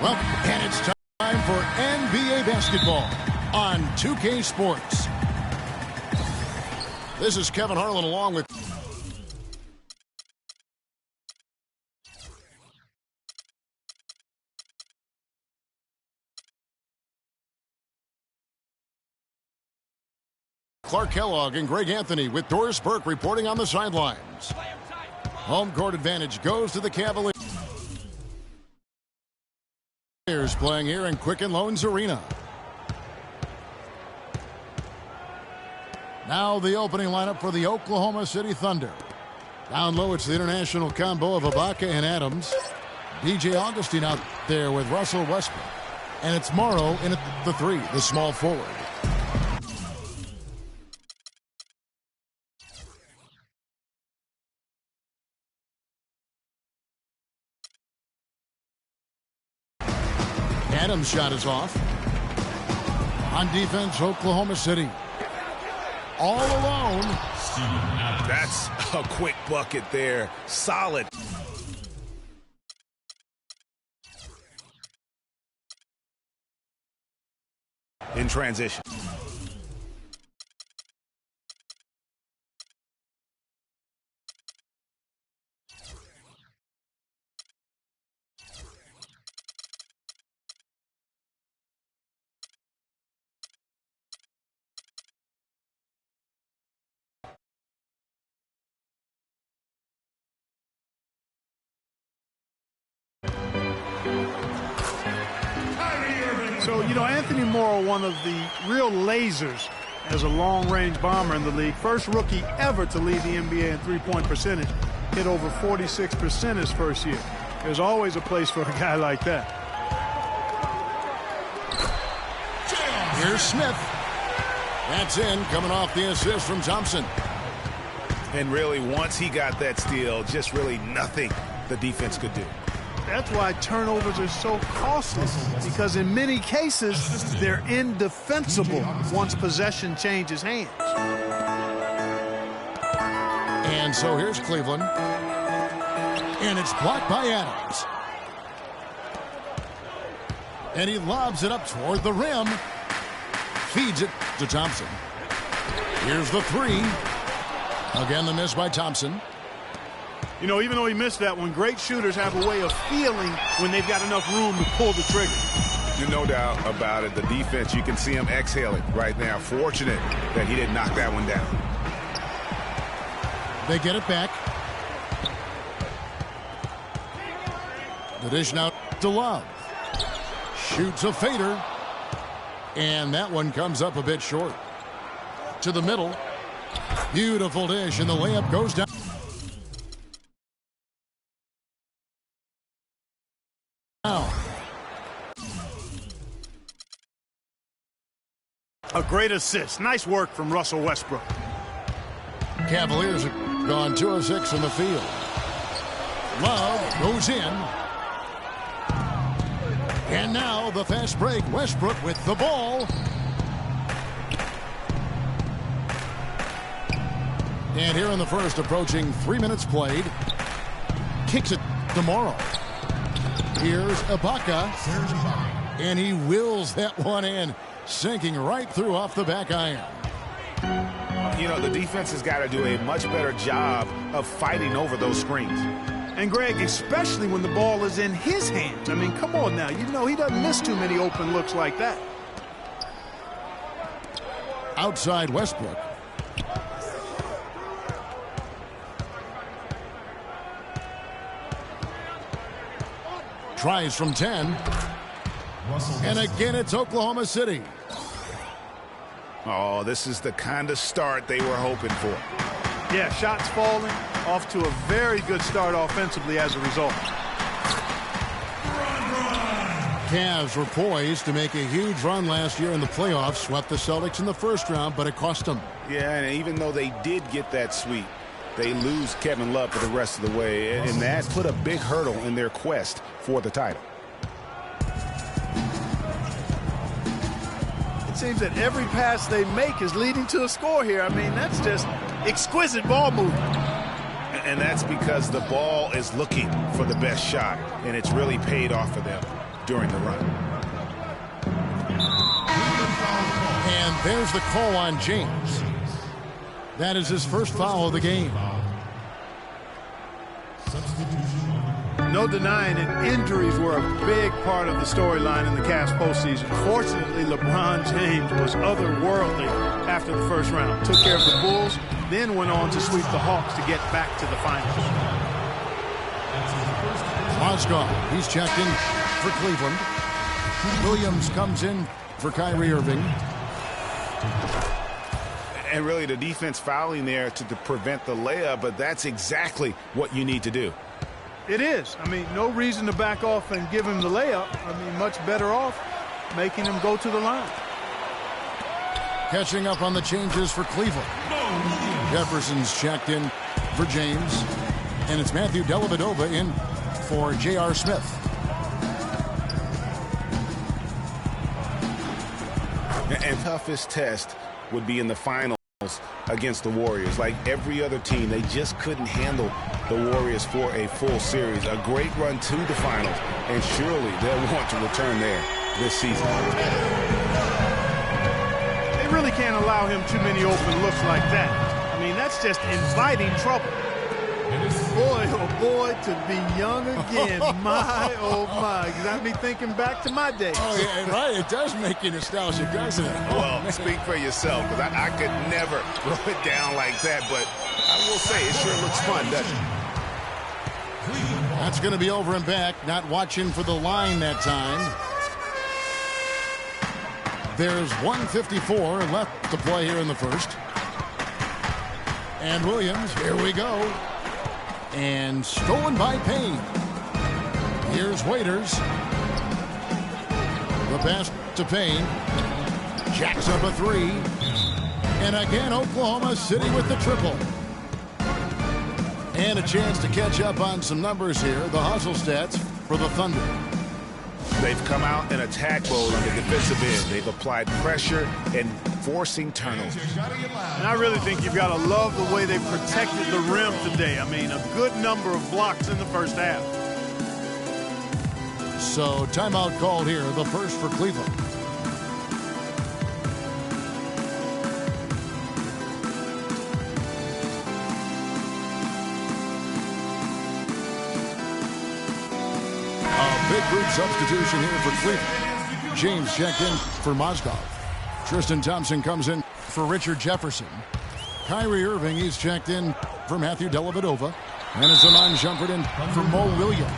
Well, and it's time for NBA basketball on 2K Sports. This is Kevin Harlan along with Clark Kellogg and Greg Anthony with Doris Burke reporting on the sidelines. Home court advantage goes to the Cavaliers. Playing here in Quicken Loans Arena. Now the opening lineup for the Oklahoma City Thunder. Down low, it's the international combo of Ibaka and Adams. DJ Augustine out there with Russell Westbrook. And it's Morrow in at the three, the small forward. Adams' shot is off. On defense, Oklahoma City. All alone. That's a quick bucket there. Solid. In transition. So, you know, Anthony Morrow, one of the real lasers as a long-range bomber in the league. First rookie ever to lead the NBA in three-point percentage. Hit over 46% his first year. There's always a place for a guy like that. Here's Smith. That's in, coming off the assist from Thompson. And really, once he got that steal, just really nothing the defense could do. That's why turnovers are so costly, because in many cases, they're indefensible once possession changes hands. And so here's Cleveland. And it's blocked by Adams. And he lobs it up toward the rim. Feeds it to Thompson. Here's the three. Again, the miss by Thompson. You know, even though he missed that one, great shooters have a way of feeling when they've got enough room to pull the trigger. There's no doubt about it. The defense, you can see him exhaling right now. Fortunate that he didn't knock that one down. They get it back. The dish now to Love. Shoots a fader. And that one comes up a bit short. To the middle. Beautiful dish, and the layup goes down. A great assist. Nice work from Russell Westbrook. Cavaliers have gone 2 of 6 in the field. Love goes in. And now the fast break. Westbrook with the ball. And here in the first, approaching 3 minutes played. Kicks it to Morrow. Here's Ibaka. And he wills that one in. Sinking right through off the back iron. You know, the defense has got to do a much better job of fighting over those screens. And, Greg, especially when the ball is in his hands. I mean, come on now. You know he doesn't miss too many open looks like that. Outside Westbrook. Tries from 10. And again, it's Oklahoma City. Oh, this is the kind of start they were hoping for. Yeah, shots falling, off to a very good start offensively as a result. Cavs were poised to make a huge run last year in the playoffs. Swept the Celtics in the first round, but it cost them. Yeah, and even though they did get that sweep, they lose Kevin Love for the rest of the way, and that put a big hurdle in their quest for the title. It seems that every pass they make is leading to a score here. I mean, that's just exquisite ball movement. And that's because the ball is looking for the best shot, and it's really paid off for them during the run. And there's the call on James. That is his first foul of the game. No denying it, injuries were a big part of the storyline in the Cavs postseason. Fortunately, LeBron James was otherworldly after the first round. Took care of the Bulls, then went on to sweep the Hawks to get back to the finals. Mozgov, he's checked in for Cleveland. Williams comes in for Kyrie Irving. And really the defense fouling there to prevent the layup, but that's exactly what you need to do. It is. I mean, no reason to back off and give him the layup. I mean, much better off making him go to the line. Catching up on the changes for Cleveland. Jefferson's checked in for James. And it's Matthew Dellavedova in for J.R. Smith. And toughest test would be in the finals against the Warriors. Like every other team, they just couldn't handle the Warriors for a full series. A great run to the finals, and surely they'll want to return there this season. They really can't allow him too many open looks like that. I mean, that's just inviting trouble. Boy, oh boy, to be young again. My, oh my. Got me thinking back to my days. Oh, yeah, right. It does make you nostalgic, doesn't it? Well, speak for yourself, because I could never throw it down like that, but I will say it sure looks fun, doesn't it? That's going to be over and back. Not watching for the line that time. There's 1:54 left to play here in the first. And Williams, here we go. And stolen by Payne. Here's Waiters. The pass to Payne. Jacks up a three. And again, Oklahoma City with the triple. And a chance to catch up on some numbers here. The hustle stats for the Thunder. They've come out in attack mode on the defensive end. They've applied pressure and forcing turnovers. And I really think you've got to love the way they've protected the rim today. I mean, a good number of blocks in the first half. So timeout called here, the first for Cleveland. Big group substitution here for Cleveland. James checked in for Mozgov. Tristan Thompson comes in for Richard Jefferson. Kyrie Irving, he's checked in for Matthew Dellavedova. And it's Iman Shumpert in for Mo Williams.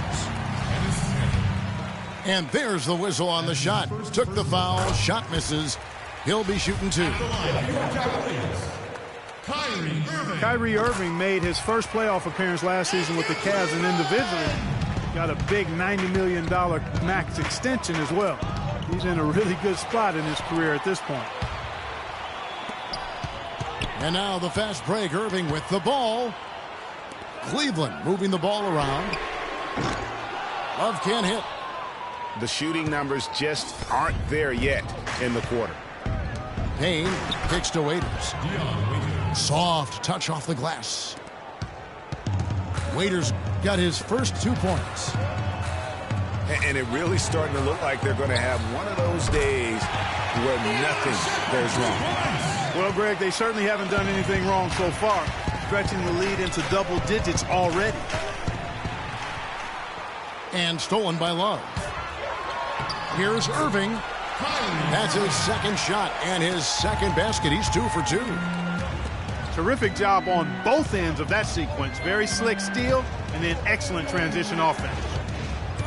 And there's the whistle on the shot. Took the foul, shot misses. He'll be shooting two. Kyrie Irving made his first playoff appearance last season with the Cavs, and individually got a big $90 million max extension as well. He's in a really good spot in his career at this point. And now the fast break. Irving with the ball. Cleveland moving the ball around. Love can't hit. The shooting numbers just aren't there yet in the quarter. Payne kicks to Waiters. Soft touch off the glass. Waiters got his first 2 points. And it really starting to look like they're going to have one of those days where nothing goes wrong. Well, Greg, they certainly haven't done anything wrong so far, stretching the lead into double digits already. And stolen by Love. Here's Irving. That's his second shot and his second basket. He's 2 for 2. Terrific job on both ends of that sequence. Very slick steal and then excellent transition offense.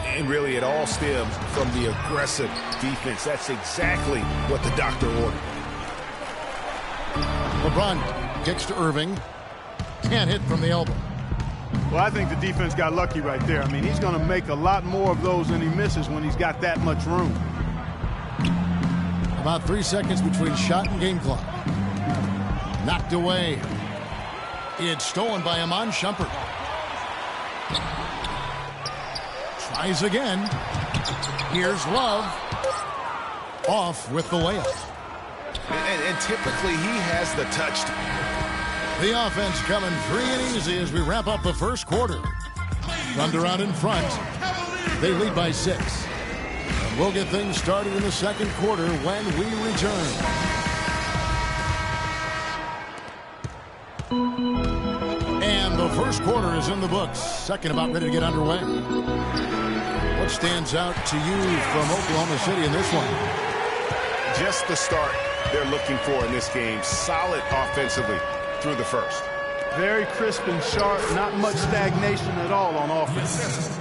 And really it all stems from the aggressive defense. That's exactly what the doctor ordered. LeBron kicks to Irving. Can't hit from the elbow. Well, I think the defense got lucky right there. I mean, he's going to make a lot more of those than he misses when he's got that much room. About 3 seconds between shot and game clock. Knocked away. It's stolen by Iman Shumpert. Tries again. Here's Love. Off with the layup. And typically he has the touch. The offense coming free and easy as we wrap up the first quarter. Thunder out in front. They lead by 6. And we'll get things started in the second quarter when we return. And the first quarter is in the books. Second about ready to get underway. What stands out to you from Oklahoma City in this one? Just the start they're looking for in this game. Solid offensively through the first. Very crisp and sharp. Not much stagnation at all on offense.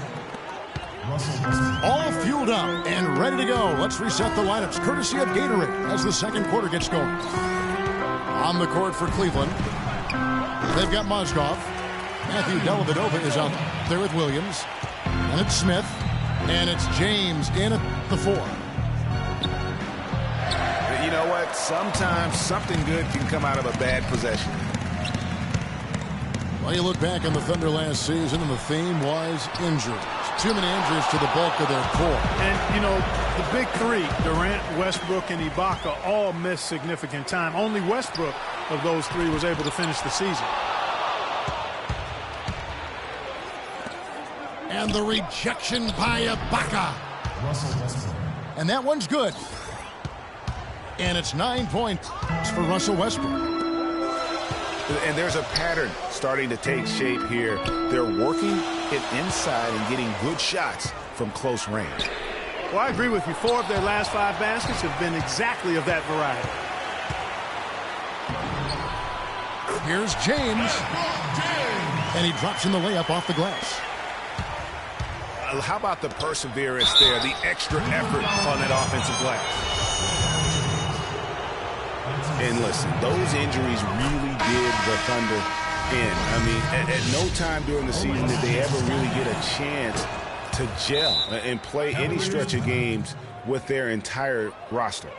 All fueled up and ready to go. Let's reset the lineups courtesy of Gatorade as the second quarter gets going. On the court for Cleveland, they've got Mozgov. Matthew Dellavedova is out there with Williams. And it's Smith. And it's James in at the 4. You know what? Sometimes something good can come out of a bad possession. Well, you look back on the Thunder last season, and the theme was injuries. Too many injuries to the bulk of their core. And, you know, the big three, Durant, Westbrook, and Ibaka, all missed significant time. Only Westbrook of those three was able to finish the season. And the rejection by Ibaka. And that one's good. And it's 9 points for Russell Westbrook. And there's a pattern starting to take shape here. They're working it inside and getting good shots from close range. Well, I agree with you. 4 of their last 5 baskets have been exactly of that variety. Here's James. And he drops in the layup off the glass. How about the perseverance there, the extra effort on that offensive glass? And listen, those injuries really did the Thunder in. I mean, at no time during the season did they ever really get a chance to gel and play any stretch of games with their entire roster.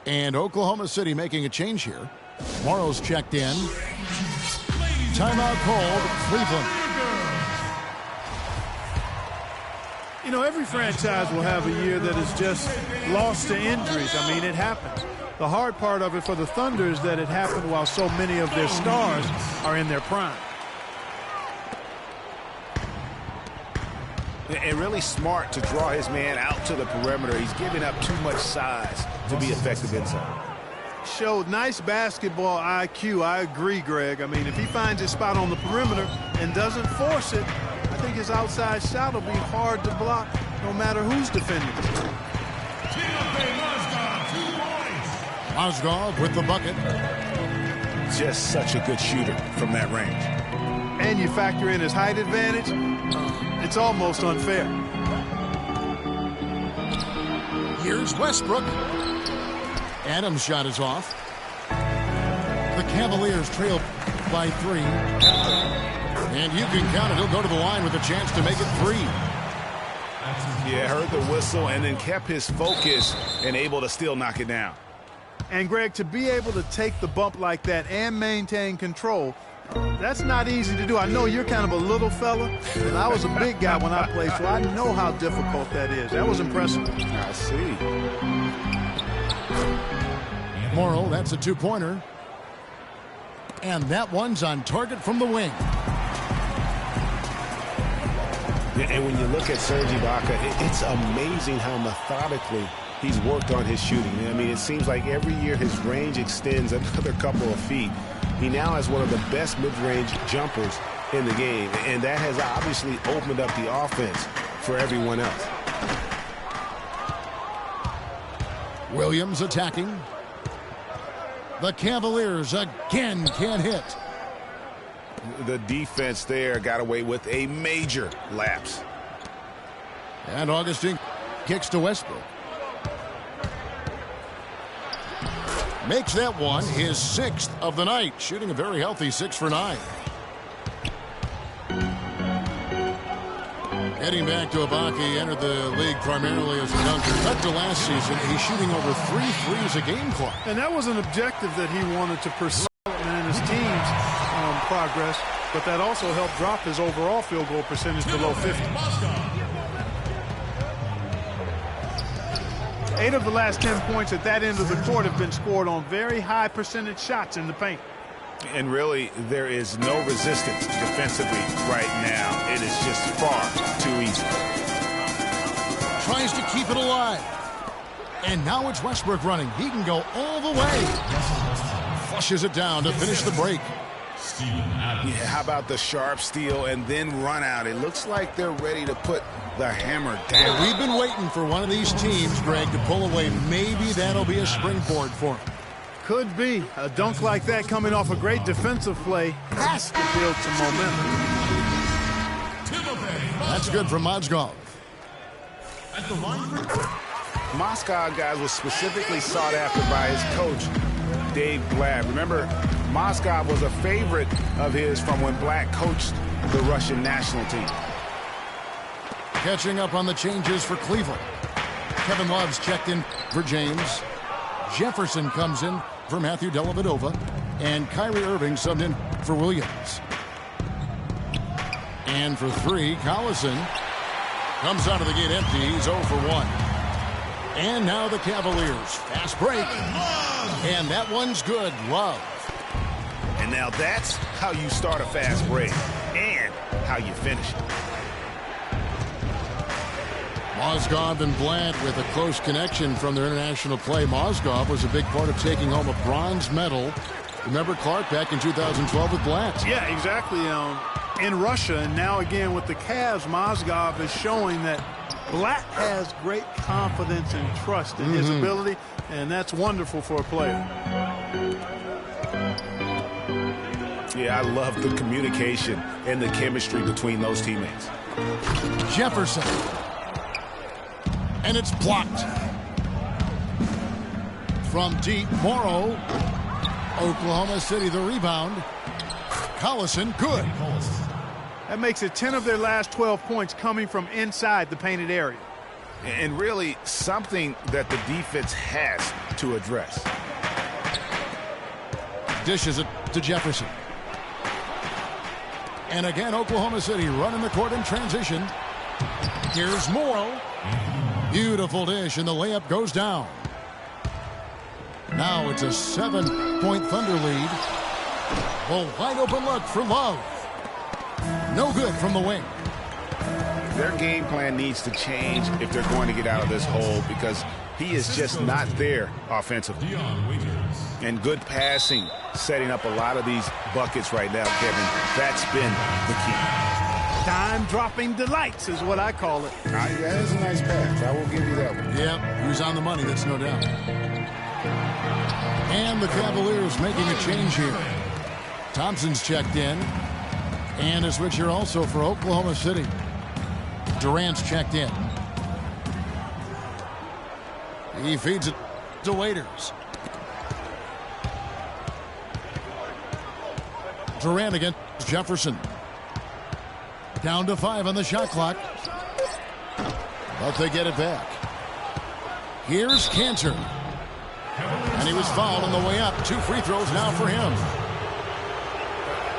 And Oklahoma City making a change here. Morrow's checked in. Timeout called, Cleveland. You know, every franchise will have a year that is just lost to injuries. I mean, it happens. The hard part of it for the Thunder is that it happened while so many of their stars are in their prime. And really smart to draw his man out to the perimeter. He's giving up too much size to be effective inside. Showed nice basketball IQ. I agree, Greg. I mean, if he finds his spot on the perimeter and doesn't force it, I think his outside shot will be hard to block no matter who's defending it. Mozgov with the bucket. Just such a good shooter from that range. And you factor in his height advantage, it's almost unfair. Here's Westbrook. Adams' shot is off. The Cavaliers trail by 3. And you can count it. He'll go to the line with a chance to make it 3. Yeah, heard the whistle and then kept his focus and able to still knock it down. And, Greg, to be able to take the bump like that and maintain control, that's not easy to do. I know you're kind of a little fella, and I was a big guy when I played, so I know how difficult that is. That was impressive. I see. Morrow, that's a 2-pointer. And that one's on target from the wing. And when you look at Serge Ibaka, it's amazing how methodically he's worked on his shooting. I mean, it seems like every year his range extends another couple of feet. He now has one of the best mid-range jumpers in the game, and that has obviously opened up the offense for everyone else. Williams attacking. The Cavaliers again can't hit. The defense there got away with a major lapse. And Augustine kicks to Westbrook. Makes that one his 6th of the night, shooting a very healthy 6 for 9. Heading back to Ibaka, he entered the league primarily as a dunker. Cut to last season, he's shooting over 3 threes a game club. And that was an objective that he wanted to pursue in his team's progress, but that also helped drop his overall field goal percentage below 50. 8 of the last 10 points at that end of the court have been scored on very high percentage shots in the paint. And really, there is no resistance defensively right now. It is just far too easy. Tries to keep it alive. And now it's Westbrook running. He can go all the way. Flushes it down to finish the break. Yeah, how about the sharp steal and then run out? It looks like they're ready to put the hammer down. Yeah, we've been waiting for one of these teams, Greg, to pull away. Maybe that'll be a springboard for them. Could be. A dunk like that coming off a great defensive play has to build some momentum. That's good from Mozgov. Mozgov, guys, was specifically sought after by his coach, Dave Blatt. Remember, Mozgov was a favorite of his from when Blatt coached the Russian national team. Catching up on the changes for Cleveland. Kevin Love's checked in for James. Jefferson comes in for Matthew Dellavedova. And Kyrie Irving subbed in for Williams. And for 3, Collison comes out of the gate empty. He's 0 for 1. And now the Cavaliers. Fast break. And that one's good. Love. And now that's how you start a fast break and how you finish it. Mozgov and Blatt with a close connection from their international play. Mozgov was a big part of taking home a bronze medal. Remember Clark back in 2012 with Blatt? Yeah, exactly. In Russia, and now again with the Cavs, Mozgov is showing that Blatt has great confidence and trust in his ability, and that's wonderful for a player. Yeah, I love the communication and the chemistry between those teammates. Jefferson. And it's blocked. From deep, Morrow. Oklahoma City the rebound. Collison, good. That makes it 10 of their last 12 points coming from inside the painted area. And really something that the defense has to address. Dishes it to Jefferson. And again, Oklahoma City running the court in transition. Here's Morrow. Beautiful dish, and the layup goes down. Now it's a 7-point Thunder lead. A wide open look for Love. No good from the wing. Their game plan needs to change if they're going to get out of this hole because he is just not there offensively. And good passing, setting up a lot of these buckets right now, Kevin. That's been the key. Time-dropping delights is what I call it. That is a nice pass. I will give you that one. Yeah, he was on the money, that's no doubt. And the Cavaliers making a change here. Thompson's checked in. And a switch here also for Oklahoma City. Durant's checked in. He feeds it to Waiters. Durant against Jefferson. Down to 5 on the shot clock. But they get it back. Here's Cantor. And he was fouled on the way up. 2 free throws now for him.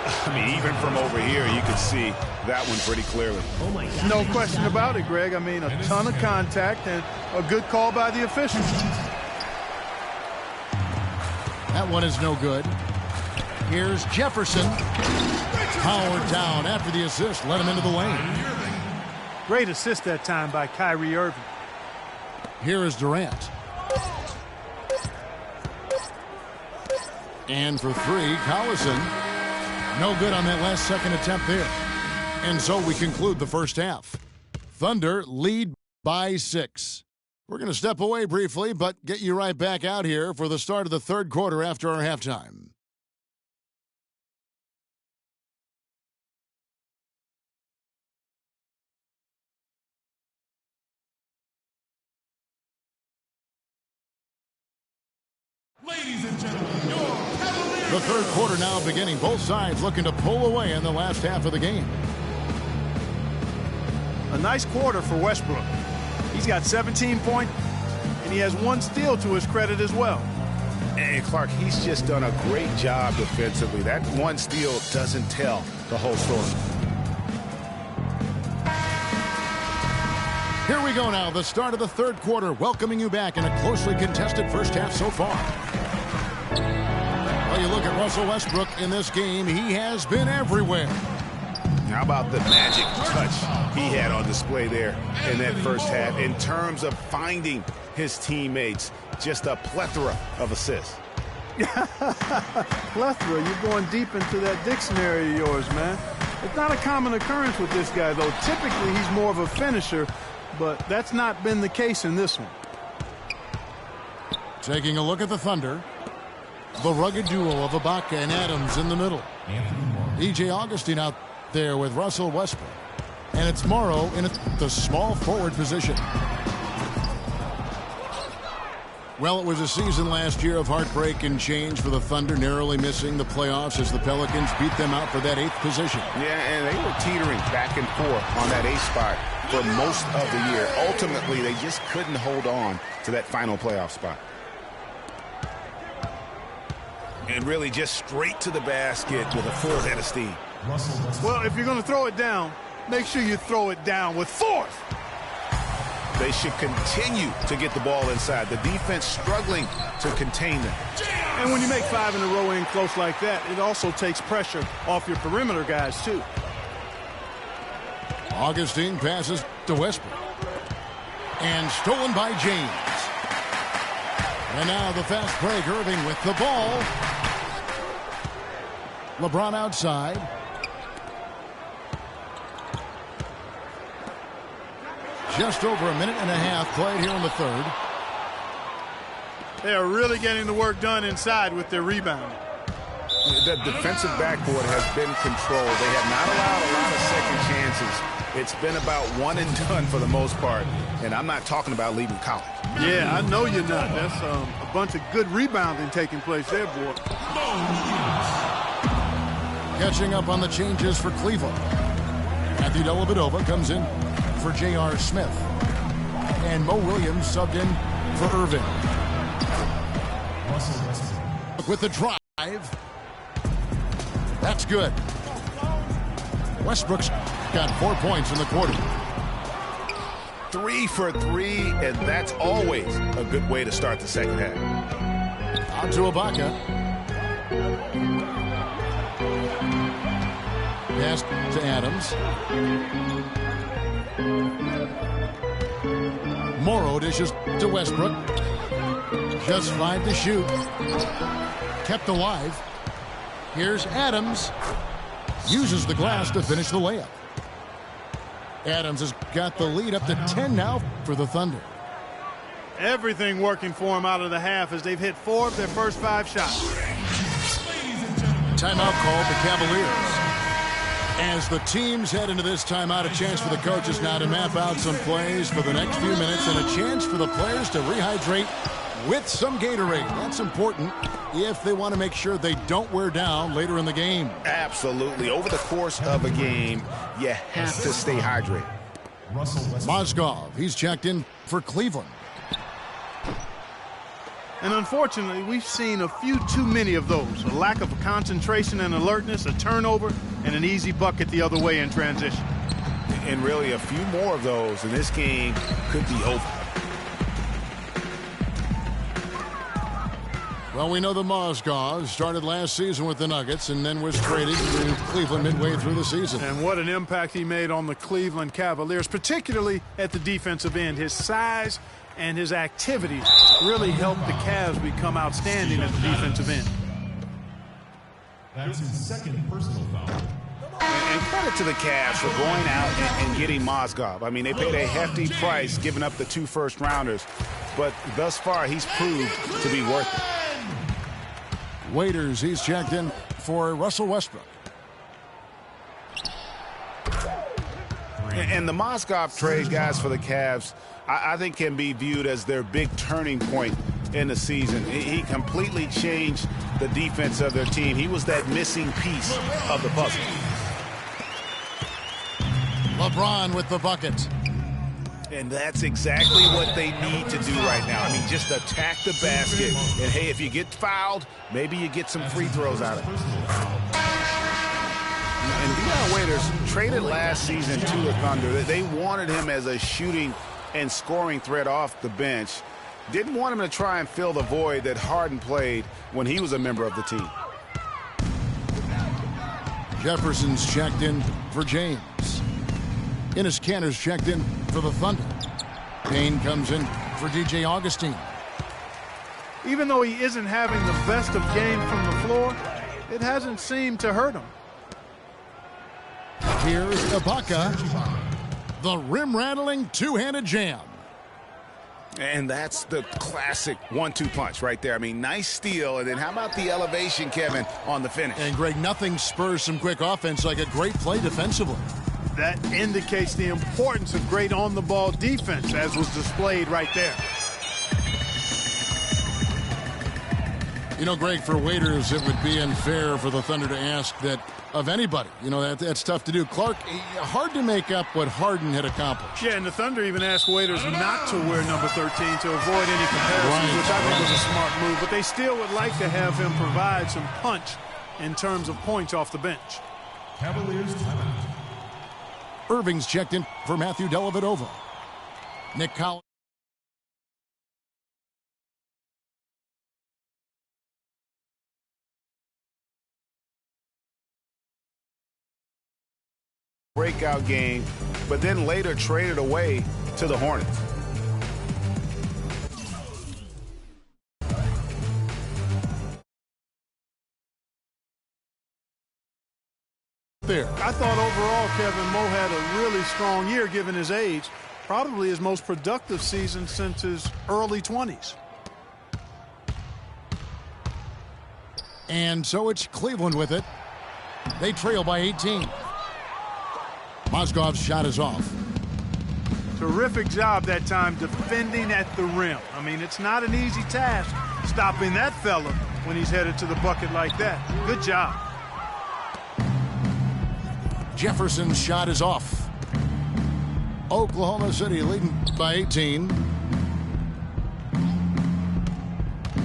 I mean, even from over here, you could see that one pretty clearly. No question about it, Greg. I mean, a ton of contact and a good call by the officials. That one is no good. Here's Jefferson. Powered down after the assist. Let him into the lane. Great assist that time by Kyrie Irving. Here is Durant. And for 3, Collison. No good on that last second attempt there. And so we conclude the first half. Thunder lead by 6. We're going to step away briefly, but get you right back out here for the start of the third quarter after our halftime. Ladies and gentlemen, your Cavaliers. The third quarter now beginning. Both sides looking to pull away in the last half of the game. A nice quarter for Westbrook. He's got 17 points, and he has 1 steal to his credit as well. And Clark, he's just done a great job defensively. That 1 steal doesn't tell the whole story. Here we go now, the start of the third quarter, welcoming you back in a closely contested first half so far. Well, you look at Russell Westbrook in this game, he has been everywhere. How about the magic touch he had on display there in that first half in terms of finding his teammates? Just a plethora of assists. Plethora, you're going deep into that dictionary of yours, man. It's not a common occurrence with this guy, though. Typically, he's more of a finisher, but that's not been the case in this one. Taking a look at the Thunder. The rugged duo of Ibaka and Adams in the middle. E.J. Augustine out there with Russell Westbrook. And it's Morrow in the small forward position. Well, it was a season last year of heartbreak and change for the Thunder, narrowly missing the playoffs as the Pelicans beat them out for that 8th position. Yeah, and they were teetering back and forth on that 8th spot for most of the year. Ultimately, they just couldn't hold on to that final playoff spot. And really just straight to the basket with a full head of steam. Well, if you're going to throw it down, make sure you throw it down with force. They should continue to get the ball inside. The defense struggling to contain them. And when you make 5 in a row in close like that, it also takes pressure off your perimeter guys, too. Augustine passes to Westbrook. And stolen by James. And now the fast break, Irving with the ball. LeBron outside. Just over a minute and a half played here in the third. They are really getting the work done inside with their rebound. The defensive backboard has been controlled. They have not allowed a lot of second chances. It's been about one and done for the most part. And I'm not talking about leaving college. Yeah, I know you're not. That's a bunch of good rebounding taking place there, boy. Catching up on the changes for Cleveland. Matthew Dellavedova comes in for J.R. Smith. And Mo Williams subbed in for Irving. With the drive. That's good. Westbrook's got 4 points in the quarter. 3 for 3, and that's always a good way to start the second half. Out to Ibaka. Pass to Adams. Morrow dishes to Westbrook. Just 5 to shoot. Kept alive. Here's Adams. Uses the glass to finish the layup. Adams has got the lead up to 10 now for the Thunder. Everything working for them out of the half as they've hit 4 of their first 5 shots. Timeout called the Cavaliers. As the teams head into this timeout, a chance for the coaches now to map out some plays for the next few minutes and a chance for the players to rehydrate with some Gatorade. That's important if they want to make sure they don't wear down later in the game. Absolutely. Over the course of a game, you have to stay hydrated. Mozgov, he's checked in for Cleveland. And unfortunately, we've seen a few too many of those. A lack of concentration and alertness, a turnover, and an easy bucket the other way in transition. And really a few more of those, and this game could be over. Well, we know the Mozgov started last season with the Nuggets and then was traded to Cleveland midway through the season. And what an impact he made on the Cleveland Cavaliers, particularly at the defensive end. His size and his activities really helped the Cavs become outstanding at the defensive end. That's his second personal foul. And credit to the Cavs for going out and getting Mozgov. I mean, they paid a hefty price giving up the 2 first-rounders, but thus far he's proved to be worth it. Waiters, he's checked in for Russell Westbrook. And the Mozgov trade, guys, for the Cavs, I think can be viewed as their big turning point in the season. He completely changed the defense of their team. He was that missing piece of the puzzle. LeBron with the bucket. And that's exactly what they need to do right now. I mean, just attack the basket. And, hey, if you get fouled, maybe you get some free throws out of it. And Dion Waiters traded last season to the Thunder. They wanted him as a shooting and scoring threat off the bench. Didn't want him to try and fill the void that Harden played when he was a member of the team. Jefferson's checked in for James. Enes Kanter's checked in for the Thunder. Payne comes in for DJ Augustine. Even though he isn't having the best of games from the floor, it hasn't seemed to hurt him. Here's Ibaka. The rim-rattling two-handed jam. And that's the classic 1-2 punch right there. I mean, nice steal, and then how about the elevation, Kevin, on the finish? And, Greg, nothing spurs some quick offense like a great play defensively. That indicates the importance of great on-the-ball defense, as was displayed right there. You know, Greg, for waiters, it would be unfair for the Thunder to ask that of anybody. You know, that's tough to do. Clark, hard to make up what Harden had accomplished. Yeah, and the Thunder even asked waiters not to wear number 13 to avoid any comparisons, which I think was a smart move. But they still would like to have him provide some punch in terms of points off the bench. Cavaliers timeout. Irving's checked in for Matthew Dellavedova. Nick Collins. Breakout game, but then later traded away to the Hornets. There. I thought overall Kevin Moe had a really strong year given his age. Probably his most productive season since his early 20s. And so it's Cleveland with it. They trail by 18. Mozgov's shot is off. Terrific job that time defending at the rim. I mean, it's not an easy task stopping that fella when he's headed to the bucket like that. Good job. Jefferson's shot is off. Oklahoma City leading by 18.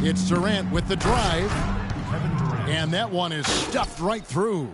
It's Durant with the drive. And that one is stuffed right through.